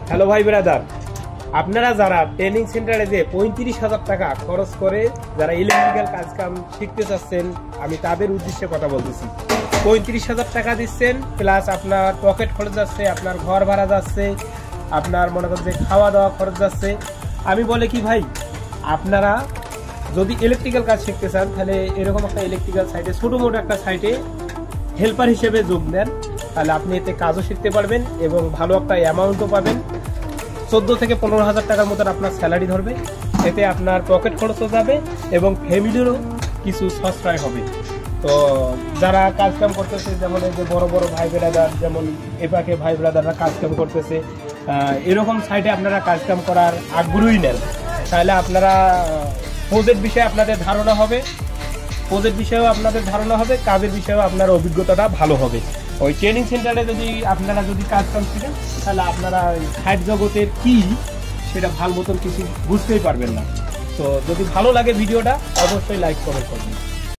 Hello ভাই brother, আপনারা যারা ট্রেনিং সেন্টারে যে 35,000 টাকা খরচ করে যারা ইলেকট্রিক্যাল কাজ কাম শিখতে চাচ্ছেন, আমি তাদের উদ্দেশ্যে কথা বলতেছি। 35,000 টাকা দিচ্ছেন, প্লাস আপনার পকেট খরচ যাচ্ছে, আপনার ঘর ভাড়া যাচ্ছে, আপনার মনে করেন যে খাওয়া দাওয়া খরচ যাচ্ছে। আমি বলে কি ভাই, আপনারা যদি ইলেকট্রিক্যাল কাজ শিখতে চান তাহলে এরকম একটা ইলেকট্রিক্যাল সাইটে, ছোটো মোটো একটা সাইটে হেল্পার হিসেবে যোগ দেন, তাহলে আপনি এতে কাজও শিখতে পারবেন এবং ভালো একটা অ্যামাউন্টও পাবেন। 14 থেকে 15,000 টাকার মতন আপনার স্যালারি ধরবে। এতে আপনার পকেট খরচও যাবে এবং ফ্যামিলিরও কিছু সাশ্রয় হবে। তো যারা কাজকাম করতেছে, যেমন এই যে বড় বড় ভাই ব্রাদার, যেমন এপাকে ভাই ব্রাদাররা কাজকাম করতেছে, এরকম সাইটে আপনারা কাজকাম করার আগ্রহী নেন, তাহলে আপনারা প্রজেক্ট বিষয়ে আপনাদের ধারণা হবে, কাজের বিষয়েও আপনার অভিজ্ঞতাটা ভালো হবে। ওই ট্রেনিং সেন্টারে আপনারা যদি কাজ কাম শিখেন, তাহলে আপনারা সাইট জগতের কি সেটা ভালো মতন কিছু বুঝতেই পারবেন না। তো যদি ভালো লাগে ভিডিওটা, অবশ্যই লাইক কমেন্ট করবেন।